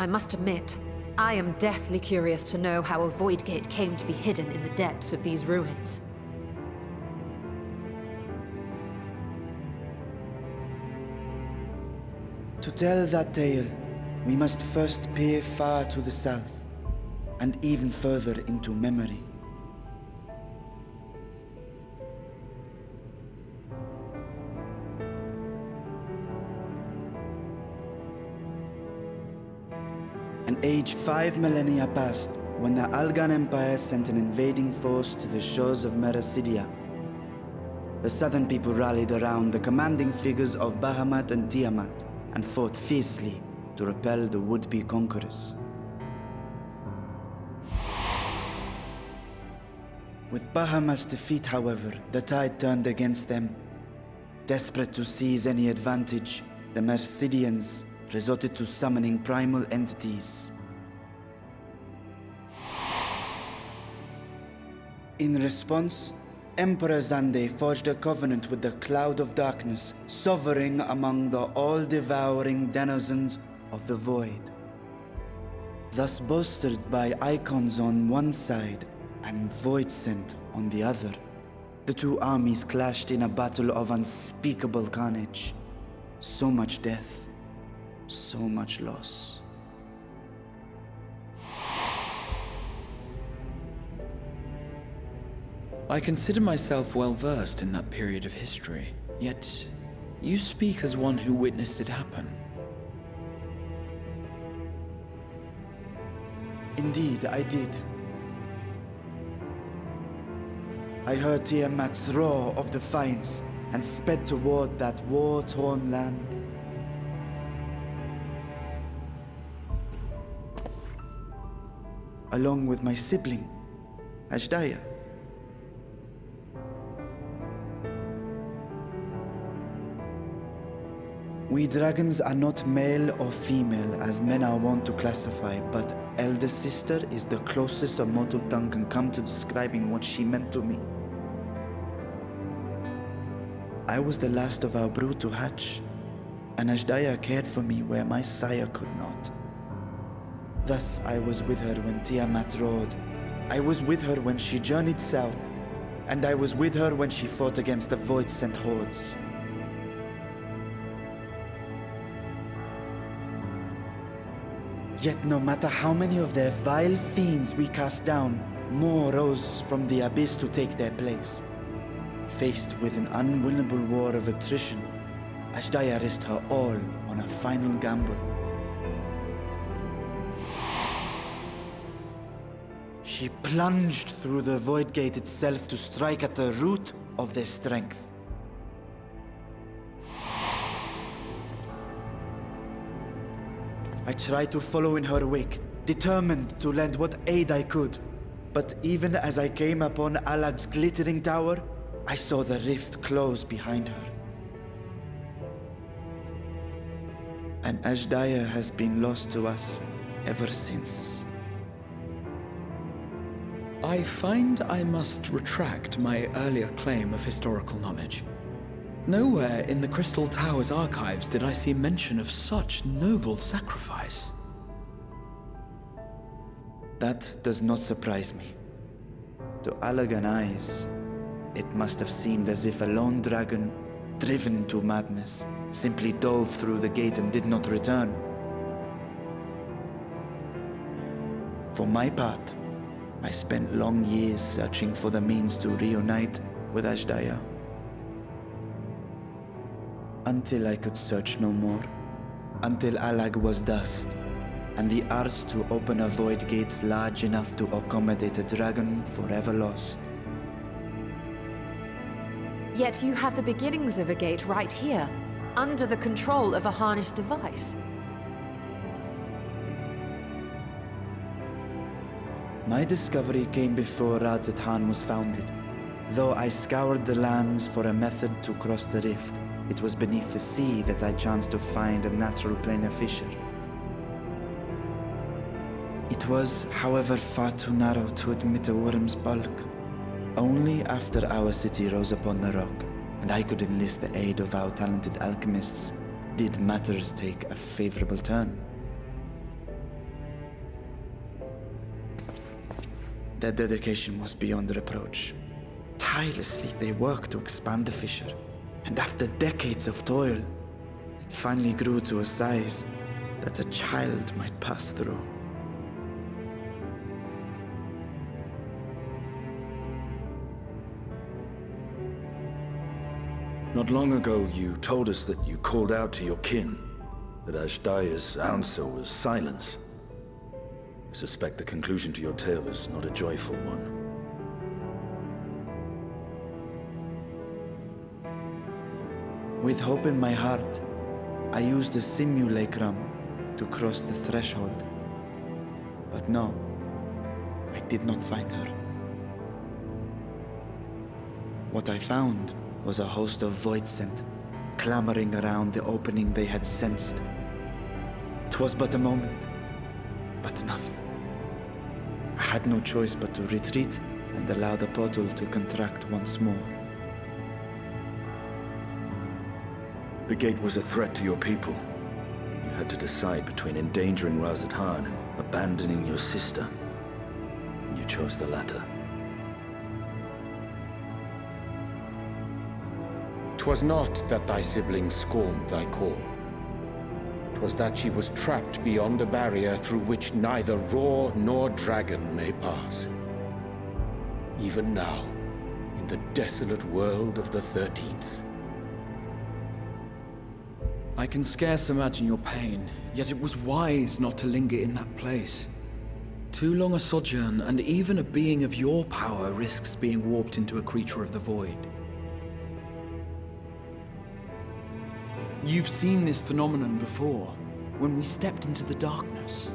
I must admit, I am deathly curious to know how a void gate came to be hidden in the depths of these ruins. To tell that tale, we must first peer far to the south, and even further into memory. An age 5 millennia passed when the Algan Empire sent an invading force to the shores of Merasidia. The southern people rallied around the commanding figures of Bahamut and Tiamat and fought fiercely to repel the would-be conquerors. With Bahamut's defeat, however, the tide turned against them. Desperate to seize any advantage, the Mercidians resorted to summoning primal entities. In response, Emperor Zande forged a covenant with the Cloud of Darkness, sovereign among the all-devouring denizens of the Void. Thus bolstered by icons on one side and Voidsent on the other, the two armies clashed in a battle of unspeakable carnage. So much death, so much loss. I consider myself well versed in that period of history, yet you speak as one who witnessed it happen. Indeed, I did. I heard Tiamat's roar of defiance and sped toward that war-torn land. Along with my sibling, Ashdaya. We dragons are not male or female as men are wont to classify, but elder sister is the closest a mortal tongue can come to describing what she meant to me. I was the last of our brood to hatch, and Ashdaya cared for me where my sire could not. Thus I was with her when Tiamat roared. I was with her when she journeyed south, and I was with her when she fought against the Void-sent hordes. Yet no matter how many of their vile fiends we cast down, more rose from the abyss to take their place. Faced with an unwinnable war of attrition, Ashdaya risked her all on a final gamble. She plunged through the Void Gate itself to strike at the root of their strength. I tried to follow in her wake, determined to lend what aid I could. But even as I came upon Alag's glittering tower, I saw the rift close behind her. And Ashdaya has been lost to us ever since. I find I must retract my earlier claim of historical knowledge. Nowhere in the Crystal Tower's archives did I see mention of such noble sacrifice. That does not surprise me. To Allagan eyes, it must have seemed as if a lone dragon, driven to madness, simply dove through the gate and did not return. For my part, I spent long years searching for the means to reunite with Ashdaya. Until I could search no more. Until Alag was dust, and the art to open a void gate large enough to accommodate a dragon forever lost. Yet you have the beginnings of a gate right here, under the control of a harnessed device. My discovery came before Radzat was founded. Though I scoured the lands for a method to cross the rift, it was beneath the sea that I chanced to find a natural planar fissure. It was, however, far too narrow to admit a worm's bulk. Only after our city rose upon the rock, and I could enlist the aid of our talented alchemists, did matters take a favorable turn. Their dedication was beyond reproach. Tirelessly, they worked to expand the fissure, and after decades of toil, it finally grew to a size that a child might pass through. Not long ago, you told us that you called out to your kin, that Ashdaya's answer was silence. I suspect the conclusion to your tale is not a joyful one. With hope in my heart, I used the simulacrum to cross the threshold. But no, I did not find her. What I found was a host of void scent, clamoring around the opening they had sensed. 'Twas but a moment, but enough. I had no choice but to retreat and allow the portal to contract once more. The gate was a threat to your people. You had to decide between endangering Razathan and abandoning your sister. And you chose the latter. 'Twas not that thy siblings scorned thy call. 'Twas that she was trapped beyond a barrier through which neither roar nor dragon may pass. Even now, in the desolate world of the 13th. I can scarce imagine your pain, yet it was wise not to linger in that place. Too long a sojourn, and even a being of your power risks being warped into a creature of the void. You've seen this phenomenon before, when we stepped into the darkness.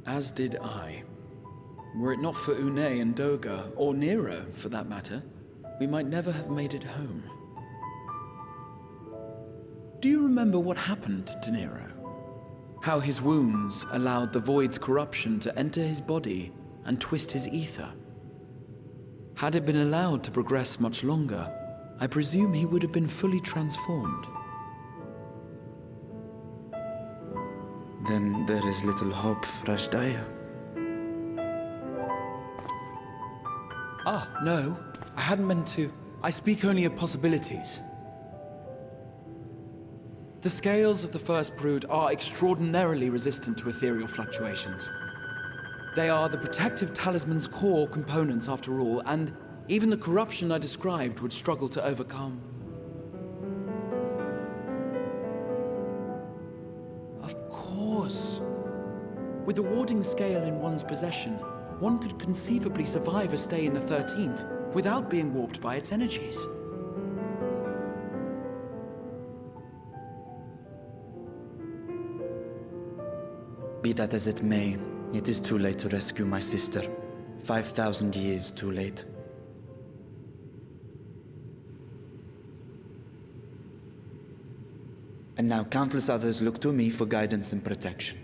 As did I. Were it not for Une and Doga, or Nero for that matter, we might never have made it home. Do you remember what happened to Nero? How his wounds allowed the void's corruption to enter his body and twist his ether? Had it been allowed to progress much longer, I presume he would have been fully transformed. Then there is little hope for Ashdaya. Ah, no. I hadn't meant to. I speak only of possibilities. The scales of the First Brood are extraordinarily resistant to ethereal fluctuations. They are the protective talisman's core components after all, and even the corruption I described would struggle to overcome. Of course. With the warding scale in one's possession, one could conceivably survive a stay in the 13th without being warped by its energies. Be that as it may, it is too late to rescue my sister. 5,000 years too late. And now countless others look to me for guidance and protection.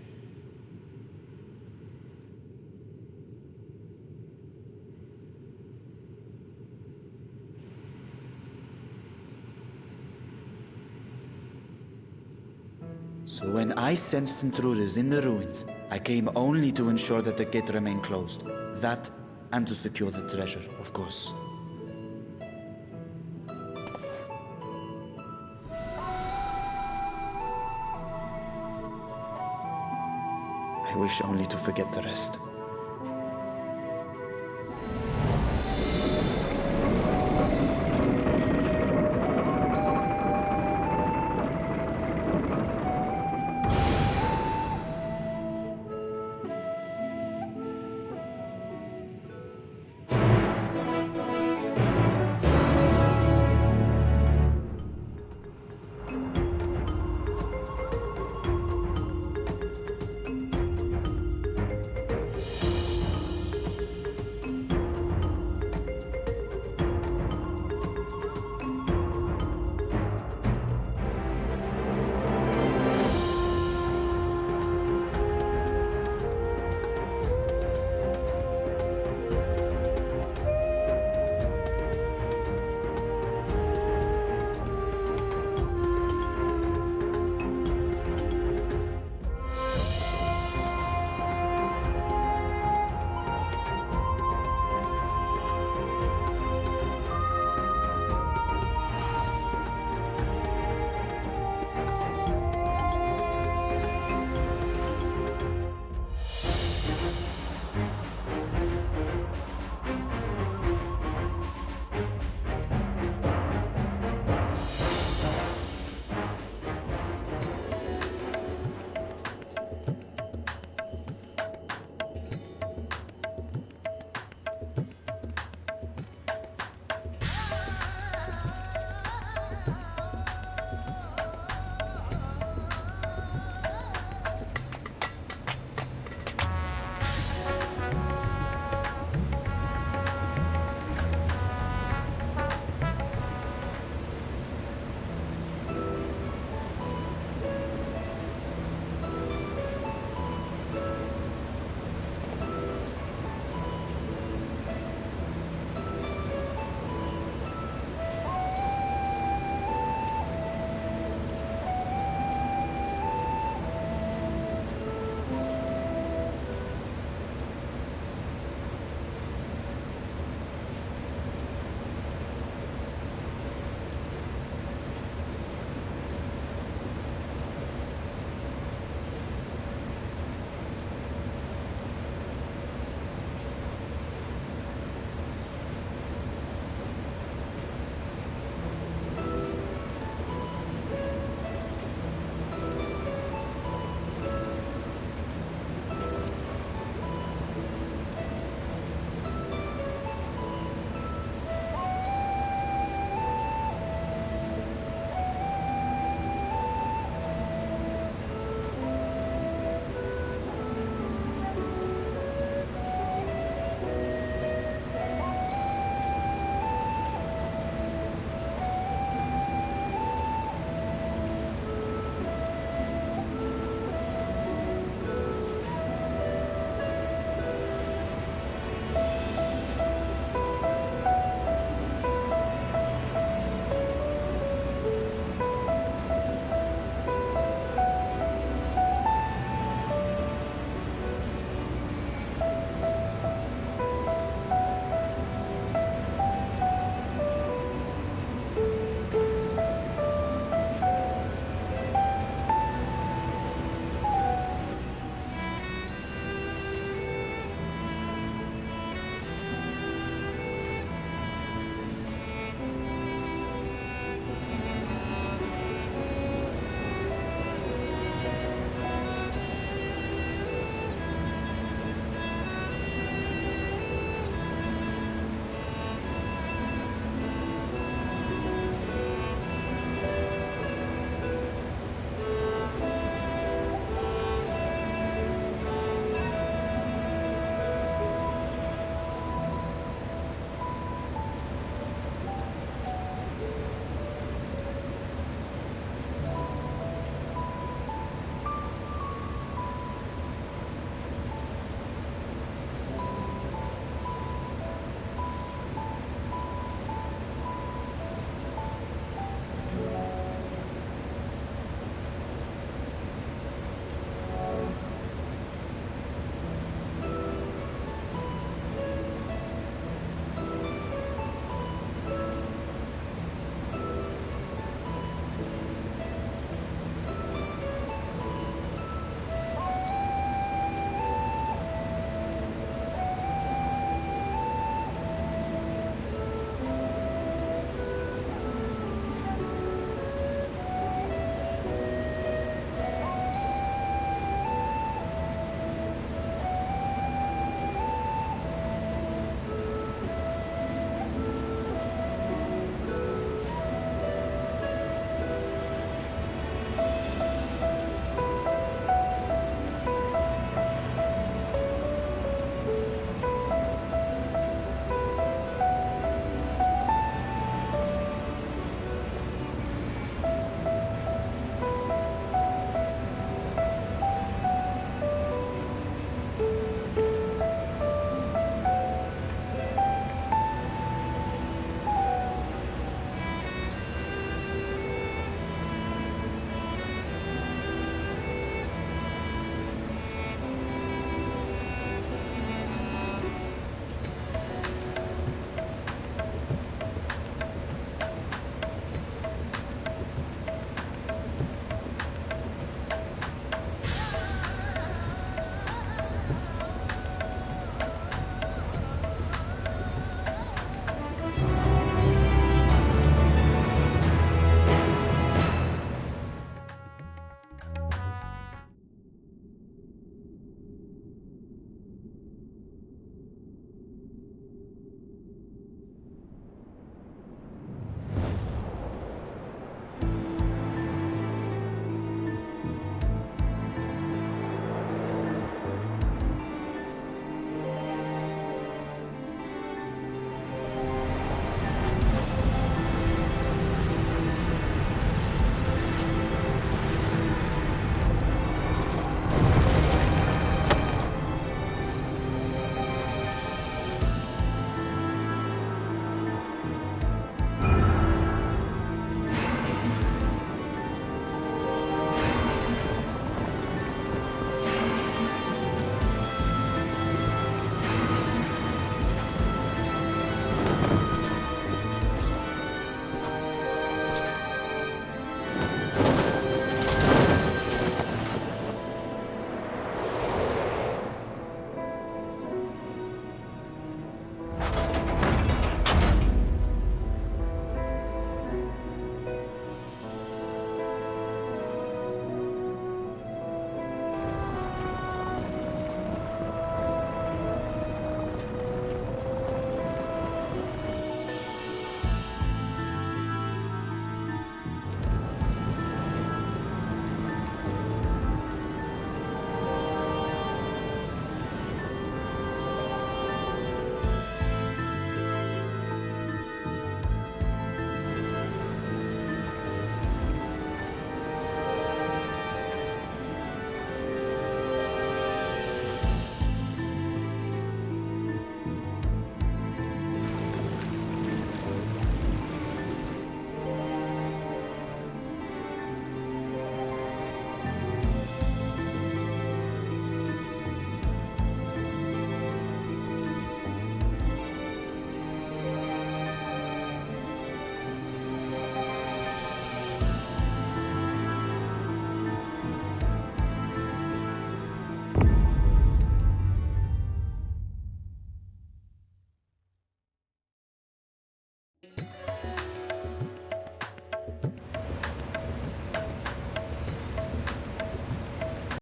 So when I sensed intruders in the ruins, I came only to ensure that the gate remained closed. That, and to secure the treasure, of course. I wish only to forget the rest.